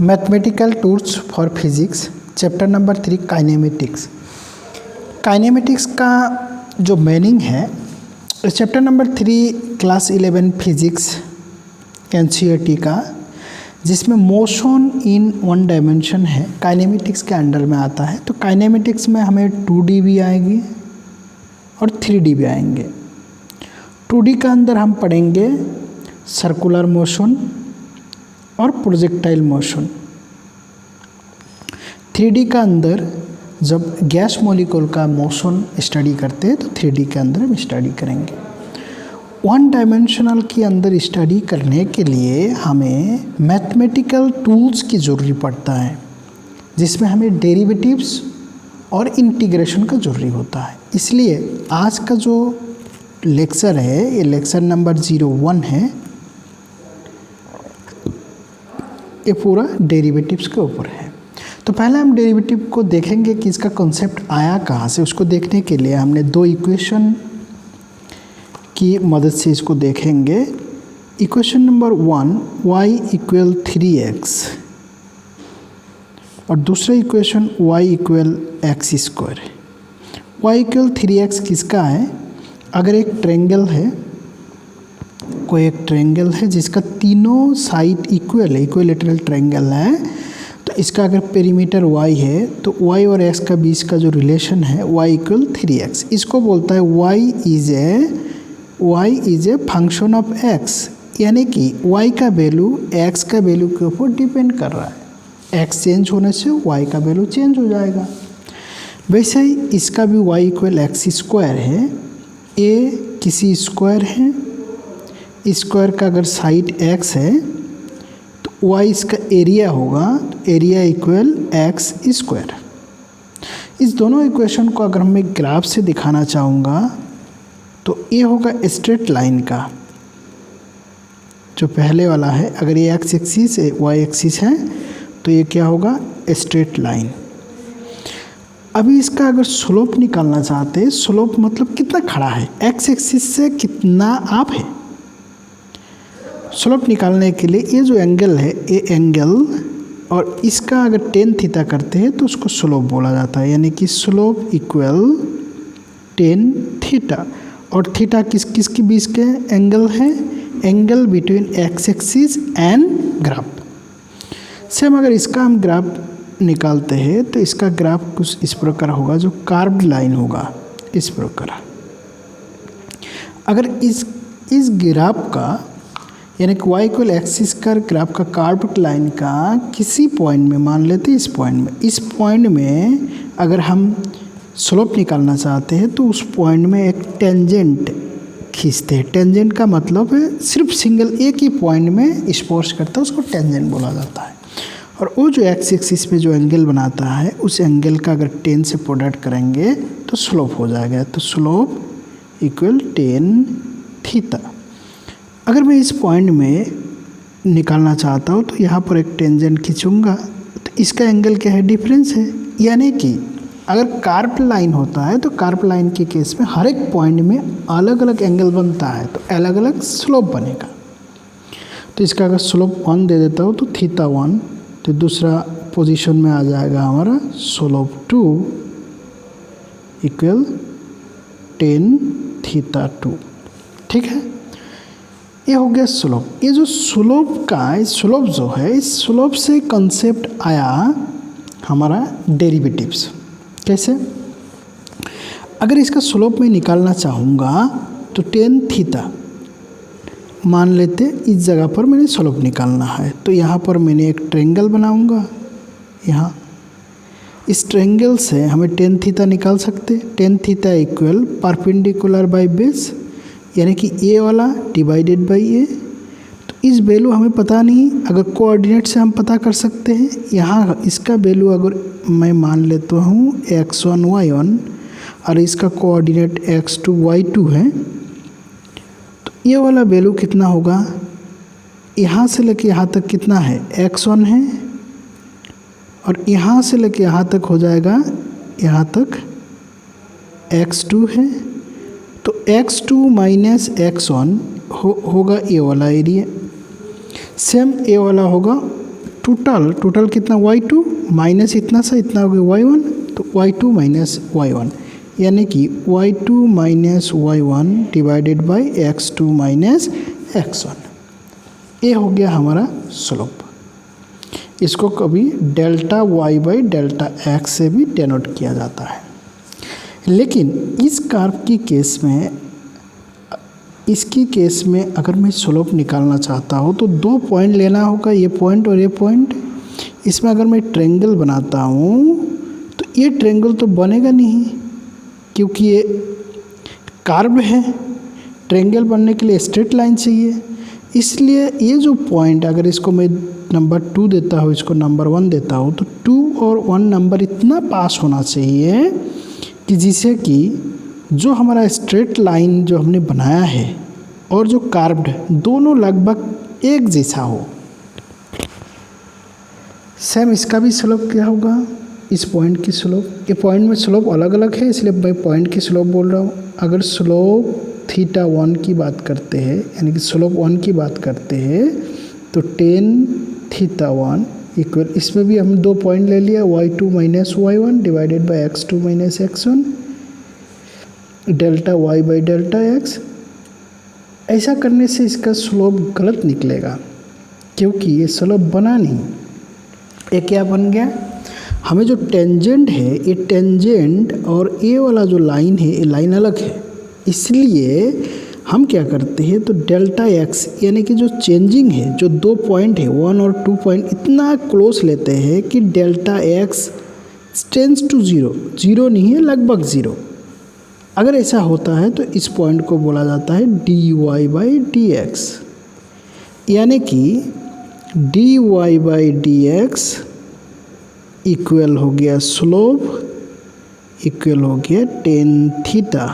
Mathematical tools for physics chapter number 3 kinematics. Kinematics का जो meaning है इस chapter number 3 class 11 physics NCERT का, जिसमें मोशन इन वन डायमेंशन है, काइनेमेटिक्स के अंडर में आता है। तो काइनेमेटिक्स में हमें 2D भी आएगी और 3D भी आएंगे। 2D का अंदर हम पढ़ेंगे सर्कुलर मोशन और प्रोजेक्टाइल मोशन। 3D का अंदर जब गैस मॉलिक्यूल का मोशन स्टडी करते हैं तो 3D के अंदर हम स्टडी करेंगे। वन डायमेंशनल के अंदर स्टडी करने के लिए हमें मैथमेटिकल टूल्स की ज़रूरी पड़ता है, जिसमें हमें डेरिवेटिव्स और इंटीग्रेशन का ज़रूरी होता है। इसलिए आज का जो लेक्चर है ये लेक्चर नंबर 01 है, ये पूरा डेरिवेटिव्स के ऊपर है। तो पहले हम डेरिवेटिव को देखेंगे कि इसका कॉन्सेप्ट आया कहाँ से। उसको देखने के लिए हमने दो इक्वेशन की मदद से इसको देखेंगे। Equation number 1 y equal 3x और दूसरा equation y equal x square. y equal 3x किसका है? अगर एक ट्रायंगल है, कोई एक ट्रायंगल है जिसका तीनों साइड इक्वल है, इक्विलैटरल ट्रायंगल है, तो इसका अगर पेरीमीटर y है तो y और x का बीच का जो रिलेशन है y इक्वल 3x, इसको बोलता है y is a function of x, यानी कि y का वैल्यू x का वैल्यू के ऊपर डिपेंड कर रहा है। x चेंज होने से y का वैल्यू चेंज हो जाएगा। वैसे ही इसका भी y इक्वल x स्क्वायर है। a किसी स्क्वायर है, स्क्वायर का अगर साइड x है तो y इसका एरिया होगा, एरिया इक्वल x स्क्वायर। इस दोनों इक्वेशन को अगर मैं ग्राफ से दिखाना चाहूँगा तो ये होगा स्ट्रेट लाइन का, जो पहले वाला है। अगर ये x एक्सिस है, y एक्सिस है, तो ये क्या होगा? Straight line. अभी इसका अगर स्लोप निकालना चाहते हैं, स्लोप मतलब कितना खड़ा है, x एक्सिस से कितना आप है। स्लोप निकालने के लिए ये जो एंगल है, ये एंगल और इसका अगर tan थीटा करते हैं तो उसको स्लोप बोला जाता है, यानी कि स्लोप इक्वल tan थीटा। और थीटा किसके बीच के एंगल है? Angle between x axis and graph. Same अगर इसका हम ग्राफ निकालते हैं तो इसका ग्राफ कुछ इस प्रकार होगा, जो कार्व्ड लाइन होगा इस प्रकार। अगर इस ग्राफ का यानी कि y इक्वल एक्सिस का ग्राफ का कार्व्ड लाइन का किसी पॉइंट में, मान लेते हैं इस पॉइंट में अगर हम स्लोप निकालना चाहते हैं तो उस पॉइंट में एक टेंजेंट खींचते हैं। टेंजेंट का मतलब है सिर्फ सिंगल एक ही पॉइंट में स्पर्श करता है, उसको टेंजेंट बोला जाता है। और वो जो एक्स एक्सिस पे जो एंगल बनाता है, उस एंगल का अगर tan से प्रोडक्ट करेंगे तो स्लोप हो जाएगा। तो स्लोप इक्वल tan थीटा। अगर मैं इस पॉइंट में निकालना चाहता हूँ तो यहाँ पर एक टेंजेंट खींचूंगा तो इसका एंगल क्या है? डिफरेंस है। यानी कि अगर कार्व्ड लाइन होता है तो कार्व्ड लाइन के केस में हर एक पॉइंट में अलग अलग एंगल बनता है, तो अलग अलग स्लोप बनेगा। तो इसका अगर स्लोप 1 दे देता हूँ तो थीटा 1, तो दूसरा पोजीशन में आ जाएगा हमारा स्लोप 2 इक्वल tan थीटा 2। ठीक है, ये हो गया स्लोप। ये जो स्लोप का स्लोप जो है, इस स्लोप से कंसेप्ट आया हमारा डेरिवेटिव्स। कैसे? अगर इसका स्लोप में निकालना चाहूँगा तो tan थीटा मान लेते, इस जगह पर मैंने स्लोप निकालना है, तो यहाँ पर मैंने एक ट्रायंगल बनाऊँगा। यहाँ इस ट्रायंगल से हमें tan थीटा निकाल सकते। tan theta equal perpendicular by base, यानी कि ए वाला डिवाइडेड बाई ए। तो इस वैल्यू हमें पता नहीं, अगर कोऑर्डिनेट से हम पता कर सकते हैं। यहाँ इसका वैल्यू अगर मैं मान लेता हूँ x1 y1 और इसका कोऑर्डिनेट x2 y2 है, तो ये वाला वैल्यू कितना होगा? यहाँ से लेके यहाँ तक कितना है? x1 है, और यहाँ से लेके यहाँ तक हो जाएगा, यहाँ तक x2 है। तो x2 माइनस x1 होगा ए वाला एरिया। सेम ए वाला होगा टोटल कितना y2 माइनस इतना सा इतना हो गया y1, तो y2 माइनस y1 यानी कि y2 minus y1 divided by x2 minus x1। ये हो गया हमारा स्लोप। इसको कभी delta y by delta x से भी डेनोट किया जाता है। लेकिन इस कर्व की केस में, इसकी केस में अगर मैं स्लोप निकालना चाहता हूँ तो 2 पॉइंट लेना होगा, ये पॉइंट और ये पॉइंट। इसमें अगर मैं ट्रायंगल बनाता हूँ तो ये ट्रायंगल तो बनेगा नहीं, क्योंकि ये कर्व है। ट्रायंगल बनने के लिए स्ट्रेट लाइन चाहिए। इसलिए ये जो पॉइंट, अगर इसको मैं नंबर 2 देता हूँ, इसको नंबर 1 देता हूँ, तो 2 और 1 नंबर इतना पास होना चाहिए कि जिससे कि जो हमारा स्ट्रेट लाइन जो हमने बनाया है और जो कार्व्ड दोनों लगभग एक जैसा हो। सेम इसका भी स्लोप क्या होगा, इस पॉइंट की स्लोप, ये पॉइंट में स्लोप अलग अलग है इसलिए मैं पॉइंट की स्लोप बोल रहा हूँ। अगर स्लोप थीटा 1 की बात करते हैं, यानी कि स्लोप 1 की बात करते हैं, तो tan थीटा 1 इक्वल, इसमें भी हम 2 पॉइंट ले लिया, y2 minus y1 divided by x2 minus x1 delta y by delta x। ऐसा करने से इसका स्लोप गलत निकलेगा, क्योंकि ये स्लोप बना नहीं। ये क्या बन गया, हमें जो टेंजेंट है, ये टेंजेंट और ये वाला जो लाइन है, ये लाइन अलग है। इसलिए हम क्या करते हैं, तो डेल्टा x यानी कि जो चेंजिंग है, जो 2 पॉइंट है 1 और 2 पॉइंट इतना क्लोज लेते हैं कि डेल्टा x टेंड्स टू 0, 0 नहीं है, लगभग 0। अगर ऐसा होता है तो इस पॉइंट को बोला जाता है dy बाई डी एक्स, यानी कि dy by d x equal हो गया स्लोप, इक्वल हो गया tan थीटा।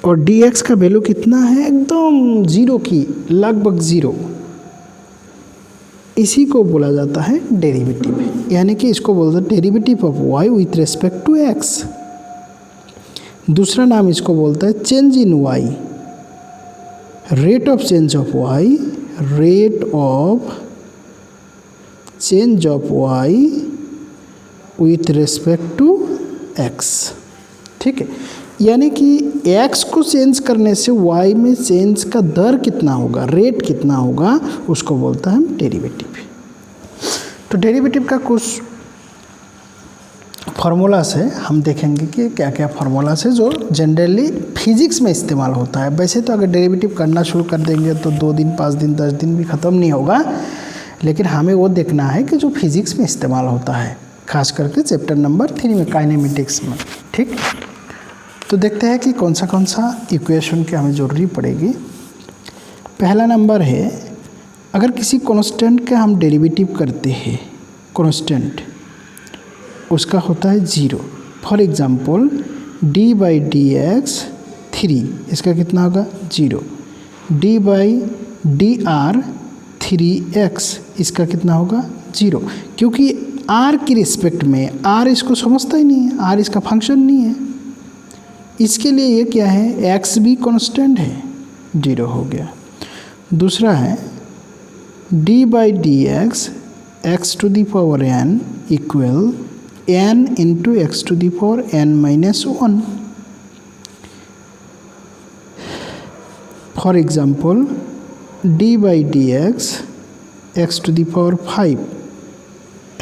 और dx का वैल्यू कितना है, एकदम 0 की, लगभग 0। इसी को बोला जाता है डेरिवेटिव, यानी कि इसको बोलते हैं derivative of y with respect to x। दूसरा नाम इसको बोलता है change in y, rate of change of y, rate of change of y with respect to x। ठीक है, यानी कि x को चेंज करने से y में चेंज का दर कितना होगा, रेट कितना होगा, उसको बोलता है हम डेरिवेटिव। तो डेरिवेटिव का कुछ फार्मूला से हम देखेंगे कि क्या क्या फार्मूला से जो जनरली फिजिक्स में इस्तेमाल होता है। वैसे तो अगर डेरिवेटिव करना शुरू कर देंगे तो 2 दिन 5 दिन 10 दिन भी ख़त्म नहीं होगा, लेकिन हमें वो देखना है कि जो फिजिक्स में इस्तेमाल होता है, खास करके चैप्टर नंबर 3 में काइनेमेटिक्स में। ठीक, तो देखते हैं कि कौन सा इक्वेशन की हमें ज़रूरी पड़ेगी। पहला नंबर है, अगर किसी कांस्टेंट का हम डेरिवेटिव करते हैं, कांस्टेंट उसका होता है 0। For example d by d x 3, इसका कितना होगा 0। d by D R 3x, इसका कितना होगा 0, क्योंकि r की रिस्पेक्ट में r इसको समझता ही नहीं है, r इसका फंक्शन नहीं है। इसके लिए ये क्या है, x भी कांस्टेंट है, 0 हो गया। दूसरा है d by d x x to the power n equal n into x to the power n minus 1। For example d by d x x to the power 5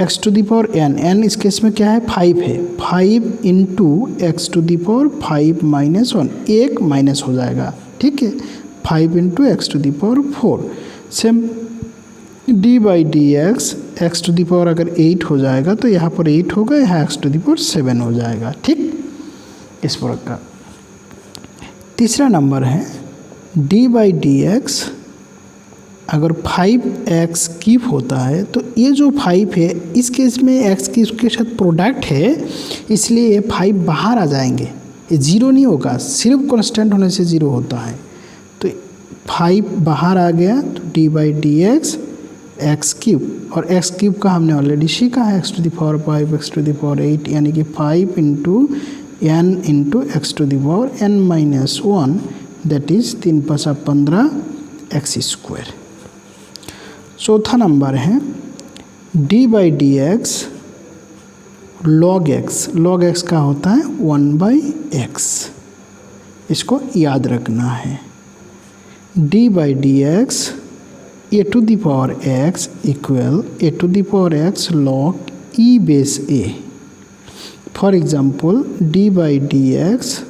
x to the power n इस case में क्या है 5 है, 5 into x to the power 5 minus 1, 1 minus हो जाएगा। ठीक है, 5 into x to the power 4। Same d by d x to the power अगर 8 हो जाएगा तो यहाँ पर 8 होगा, यहाँ एक्स टू दी पावर 7 हो जाएगा। ठीक, इस प्रकार। तीसरा नंबर है d बाई डी एक्स अगर 5x क्यूब होता है तो ये जो 5 है इस केस में x की उसके साथ प्रोडक्ट है, इसलिए ये 5 बाहर आ जाएंगे, ये 0 नहीं होगा, सिर्फ कांस्टेंट होने से 0 होता है। तो 5 बाहर आ गया तो d by d x x cube, और एक्स क्यूब का हमने ऑलरेडी सीखा है, x to the power 5 x to the power 8, यानी कि 5 into n into x to the power n minus 1, that is 3 × 15 x square. चौथा नंबर है d by d x log x. Log x का होता है 1/x, इसको याद रखना है। D by d x a to the power x equal a to the power x log e base a. For example d by d x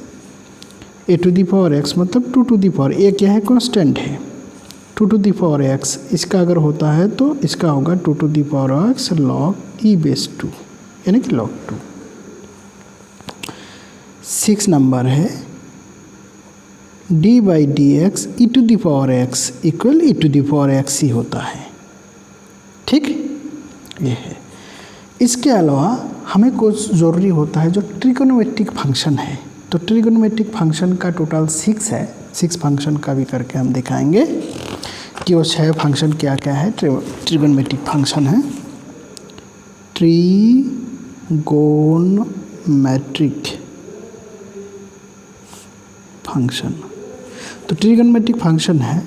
a to the power x मतलब 2 to the power ए क्या है, constant है, 2 to the power x. इसका अगर होता है तो इसका होगा 2 to the power x log e base 2 यानी कि लॉग 2। 6 नंबर है d by d x e to the power x equal e to the power x ही होता है। ठीक, ये है। इसके अलावा हमें कुछ ज़रूरी होता है जो ट्रिगोनोमेट्रिक फंक्शन है। तो ट्रिगोनोमेट्रिक फंक्शन का टोटल 6 है। 6 फंक्शन का भी करके हम दिखाएंगे कि वो 6 फंक्शन क्या क्या है। ट्रिगोनोमेट्रिक फंक्शन है ट्रिगोनोमेट्रिक फंक्शन। तो ट्रिगोनोमेट्रिक फंक्शन है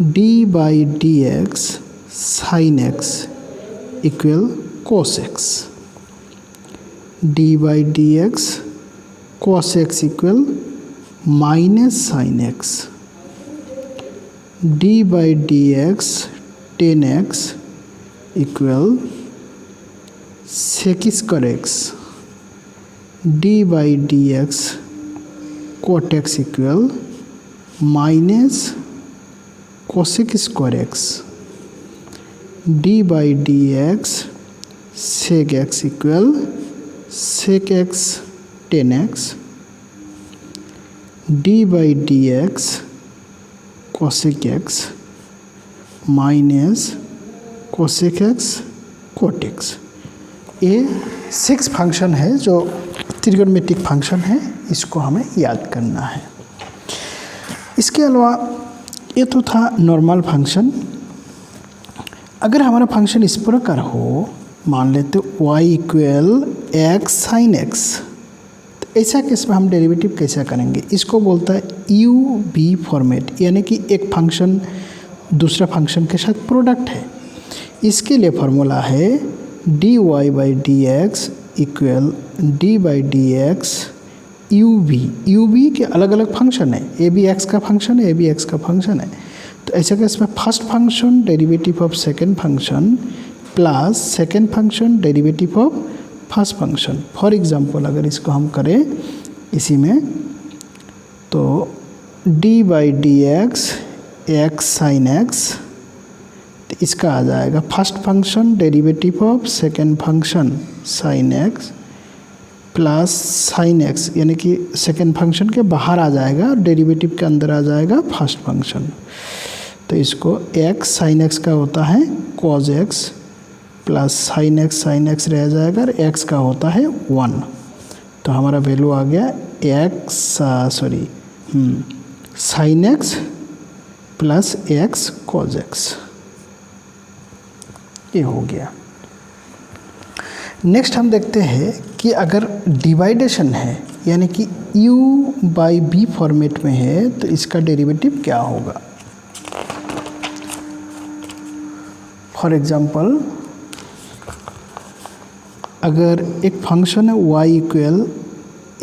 d by d x sine x equal cos x, d by d x cos x equal minus sine x, d by d x tan x equal sec square x, d by d x cot x equal minus cosec square x, d by d x sec x equal sec x tan x, d by d x cosec x minus cosec x cot x. ये 6 function है जो trigonometric function है, इसको हमें याद करना है। इसके अलावा ये तो था नॉर्मल फंक्शन। अगर हमारा फंक्शन इस प्रकार हो, मान लेते y equal x sine x, तो ऐसा केस में हम डेरिवेटिव कैसे करेंगे? इसको बोलता है यू बी फॉर्मेट, यानी कि एक फंक्शन दूसरा फंक्शन के साथ प्रोडक्ट है। इसके लिए फार्मूला है d y by d x equal d by d x u b के अलग अलग फंक्शन है, ए बी एक्स का फंक्शन है, ए बी एक्स का फंक्शन है। तो ऐसे केस में first function derivative of second function plus second function derivative of first function. For example अगर इसको हम करें इसी में, तो d by d x x sine x, तो इसका आ जाएगा first function derivative of second function sine x plus sine x, यानी कि सेकेंड फंक्शन के बाहर आ जाएगा और डेरिवेटिव के अंदर आ जाएगा फर्स्ट फंक्शन। तो इसको एक्स साइन एक्स का होता है cos x plus sine x रह जाएगा और एक्स का होता है 1। तो हमारा वैल्यू आ गया sine x plus x cos x, ये हो गया। नेक्स्ट हम देखते हैं कि अगर डिवाइडेशन है यानी कि u बाई बी फॉर्मेट में है तो इसका डेरिवेटिव क्या होगा। फॉर एग्जांपल अगर एक फंक्शन है y equal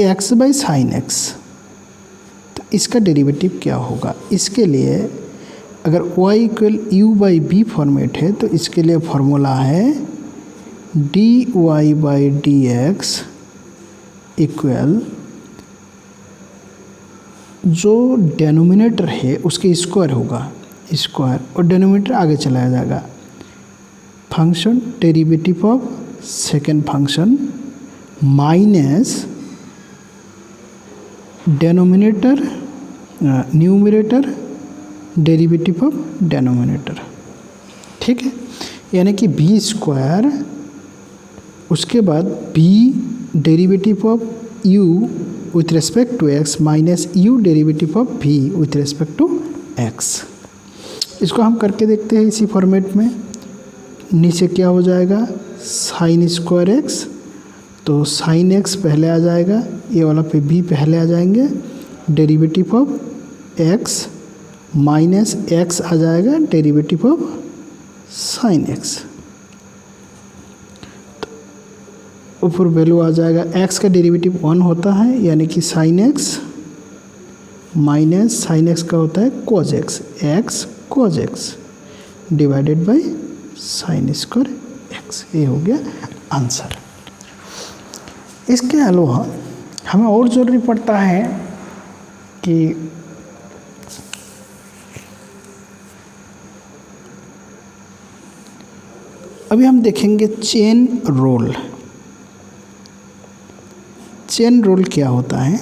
x by sine x, तो इसका डेरिवेटिव क्या होगा। इसके लिए अगर y इक्वल u बाई बी फॉर्मेट है तो इसके लिए फार्मूला है d y by d x equal जो डेनोमिनेटर है उसके स्क्वायर होगा, स्क्वायर, और डेनोमिनेटर आगे चलाया जाएगा। Function derivative of second function minus denominator numerator derivative of denominator. ठीक है, यानी कि बी स्क्वायर, उसके बाद b derivative of u with respect to x minus u derivative of भी विथ रेस्पेक्ट टू एक्स। इसको हम करके देखते हैं इसी फॉर्मेट में। नीचे क्या हो जाएगा साइन स्क्वायर एक्स, तो साइन एक्स पहले आ जाएगा, ये वाला पे बी पहले आ जाएंगे, derivative of x minus x आ जाएगा डेरिवेटिव ऑफ साइन एक्स। ऊपर वैल्यू आ जाएगा, x का डेरिवेटिव 1 होता है यानी कि sine x minus sine x का होता है cos x, x cos x divided by sine square x. ये हो गया आंसर। इसके अलावा हमें और ज़रूरी पड़ता है कि अभी हम देखेंगे चेन रूल। चेन रूल क्या होता है,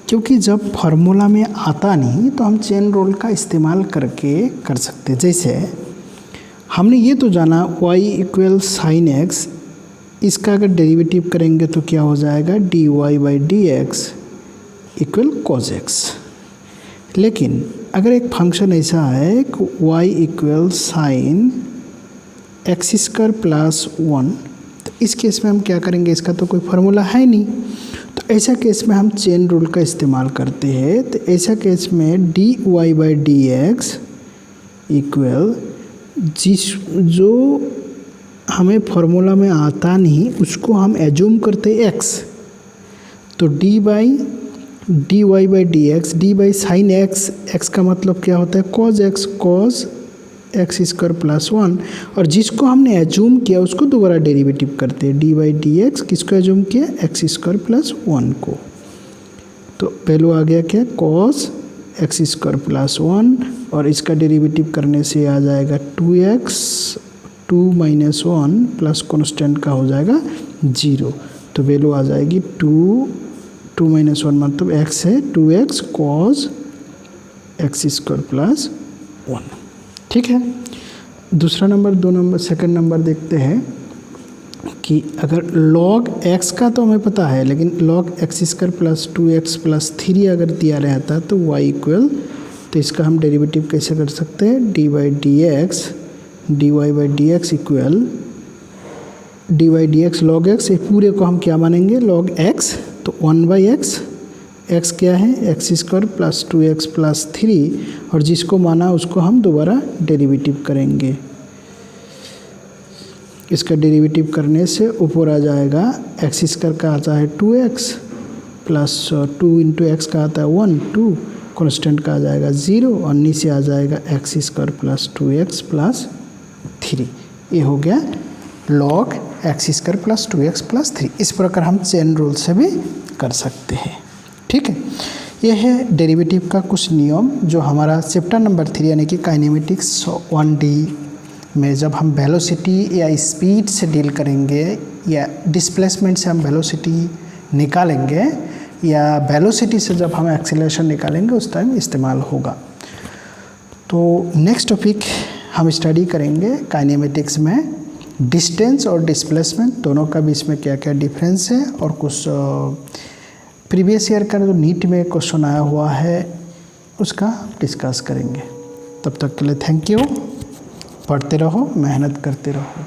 क्योंकि जब फार्मूला में आता नहीं तो हम चेन रूल का इस्तेमाल करके कर सकते हैं। जैसे हमने ये तो जाना y इक्वल साइन एक्स, इसका अगर डेरिवेटिव करेंगे तो क्या हो जाएगा dy by d x equal cos x. लेकिन अगर एक फंक्शन ऐसा है कि y equal sine x square plus 1, तो इस केस में हम क्या करेंगे, इसका तो कोई फार्मूला है नहीं, तो ऐसा केस में हम चेन रूल का इस्तेमाल करते हैं। तो ऐसा केस में dy by d x equal जो हमें फार्मूला में आता नहीं उसको हम एज्यूम करते हैं x, तो dy by d x, d by sine x, x का मतलब क्या होता है cos x, cos x square plus 1, और जिसको हमने एज्यूम किया उसको दोबारा डेरिवेटिव करते हैं, डी बाई डी एक्स किसको एज्यूम किया एक्स स्क्वायर प्लस 1 को, तो वैल्यू आ गया क्या कॉस एक्स स्क्वायर प्लस 1, और इसका डेरिवेटिव करने से आ जाएगा 2x 2 माइनस 1 प्लस कॉन्स्टेंट का हो जाएगा 0, तो वैल्यू आ जाएगी 2 माइनस 1 मतलब x है 2x cos x square plus 1। ठीक है, दूसरा नंबर सेकंड नंबर देखते हैं कि अगर log x का तो हमें पता है, लेकिन log x square plus 2x plus 3 अगर दिया रहता तो y इक्वल, तो इसका हम डेरिवेटिव कैसे कर सकते हैं D by d x equal d by d x log x, ये पूरे को हम क्या मानेंगे log x, तो 1 बाई एक्स, x क्या है x square plus 2x plus 3, और जिसको माना उसको हम दोबारा डेरिवेटिव करेंगे। इसका डेरिवेटिव करने से ऊपर आ जाएगा एक्स स्क्वायर का आता है 2x प्लस 2 इंटू एक्स का आता है 1 2, कॉन्स्टेंट का आ जाएगा 0, और नीचे आ जाएगा x square plus 2x plus 3। ये हो गया log x square plus 2x plus 3। इस प्रकार हम चेन रूल से भी कर सकते हैं। ठीक है, यह है डेरिवेटिव का कुछ नियम जो हमारा चैप्टर नंबर 3 यानी कि काइनेमेटिक्स 1D में जब हम वेलोसिटी या स्पीड से डील करेंगे या डिस्प्लेसमेंट से हम वेलोसिटी निकालेंगे या वेलोसिटी से जब हम एक्सीलरेशन निकालेंगे उस टाइम इस्तेमाल होगा। तो नेक्स्ट टॉपिक हम स्टडी करेंगे काइनेमेटिक्स में डिस्टेंस और डिस्प्लेसमेंट दोनों का बीच में क्या क्या डिफरेंस है, और कुछ प्रीवियस ईयर का जो नीट में क्वेश्चन आया हुआ है उसका डिस्कस करेंगे। तब तक के लिए थैंक यू। पढ़ते रहो, मेहनत करते रहो।